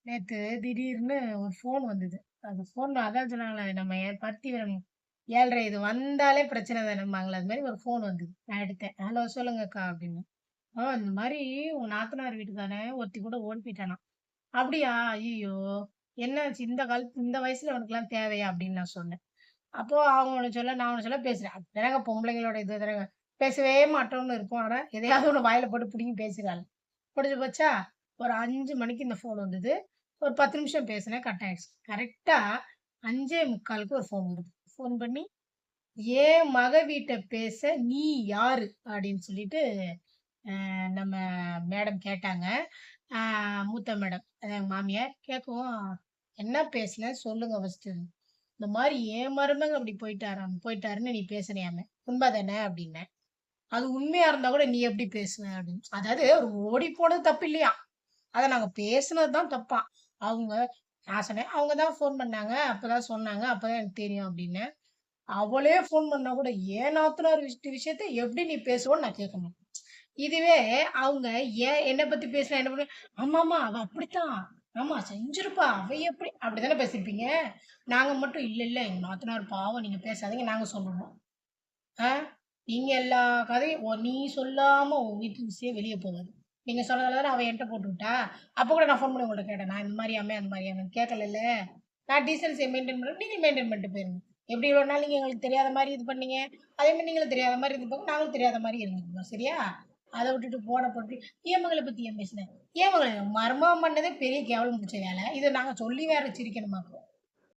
நேத்து திடீர்னு ஒரு ஃபோன் வந்தது. அந்த ஃபோன்ல அதான் சொன்னாங்களே, நம்ம பத்தி 7:30 இது வந்தாலே பிரச்சனை தானம்பாங்கல்ல, அது மாரி ஒரு ஃபோன் வந்தது. நான் எடுத்தேன். "ஹலோ சொல்லுங்கக்கா" அப்படின்னு. இந்த மாரி உங்க நாத்தனார் வீட்டுக்காரன் ஒருத்தி கூட ஓடி போயிட்டானாம்." அப்படியா? ஐய்யய்யோ! என்னாச்சு? இந்த வயசுல உனக்கெல்லாம் தேவையா?" அப்படின்னு நான் சொன்னேன். அப்போ அவங்க ஒண்ணு சொல்ல, நான் ஒண்ணு சொல்ல பேசுறேன். அதுதானங்க பொம்பளைங்களோட இது தானங்க. பேசவே மாட்டோம்னு இருப்போம். ஆனா, எதையாவது ஒண்ணு வாயில போட்டு புடுங்கி பேசிறாளுக. முடிஞ்சு போச்சா? ஒரு 5 மணிக்கு இந்த ஃபோன் வந்தது. ஒரு 10 நிமிஷம் பேசினேன். கட் ஆயிடுச்சு. கரெக்ட்டா 5:45க்கு ஒரு ஃபோன் வருது. ஃபோன் பண்ணி, "என் மக வீட்ட பேச நீ யாரு?" அப்படின்னு சொல்லிட்டு நம்ம மேடம் கேட்டாங்க. அ மூத்த மேடம். அதான் எங்க மாமியார். கேட்கவும், "என்ன பேசினேன் சொல்லுங்க ஃபர்ஸ்ட்டு." இந்த மாரி என் மருமக அப்படி போயிட்டாருன்னு நீ பேசுனியாமே. உண்ம தானே அப்படின்னேன். அது உண்மையா இருந்தா கூட நீ எப்படி பேசுவ? அப்படின்னு. அதாவது ஒரு ஓடி போனது தப்பு இல்லையாம். அத நாங்க பேசுனது தான் தப்பாம். அவங்க நான் சொன்னேன், "அவங்க தான் ஃபோன் பண்ணாங்க. அப்பதான் சொன்னாங்க. அப்பதான் எனக்கு தெரியும்" அப்படின்னேன். அவளே ஃபோன் பண்ணா கூட என் நாத்தனார் விஷயத்த எப்படி நீ பேசுவன்னு நான் கேட்கணும். இதுவே அவங்க என்ன பத்தி பேசினா என்ன பண்ணுவேன், "ஆமாமா அவ அப்படித்தான். ஆமா செஞ்சிருப்பா. அவ எப்படி" அப்படித்தானே பேசியிருப்பீங்க. நாங்க மட்டும் "இல்ல, இல்ல எங்க நாத்தனார் பாவம் நீங்க பேசாதீங்க" நாங்க சொல்லுவோம். ஆ நீங்க எல்லா கதையும் நீ சொல்லாம உன் வீட்டு விஷயம் வெளிய போகாது. நீங்க சொன்னதால தானே அவ என்ட்ட போட்டுவிட்டா. அப்ப கூட நான் ஃபோன் பண்ணி உங்கள்ட்ட கேட்டேன். நான் இந்த மாரியாமே, அந்த மாரியாமன்னு கேட்கலல்ல. நான் டீசென்சிய மெயின்டெயின் பண்றேன். நீங்க மெயின்டெயின் பண்ணிட்டு போயிருங்க. எப்படி இவ்வளோ நாள் நீங்க எங்களுக்கு தெரியாத மாரி இது பண்ணீங்க. அதே மாரி நீங்களும் தெரியாத மாரி இருந்துக்கோங்க. நாங்களும் தெரியாத மாரி இருந்துக்குவோம். சரியா? அத விட்டுட்டு ஃபோன போட்டு என் மகள பத்தி ஏன் பேசுன? என் மகள மருமகன் பண்ணதே பெரிய கேவலம் புடிச்ச வேல. இத நாங்க சொல்லி வேற சிரிக்கணுமாக்கும்.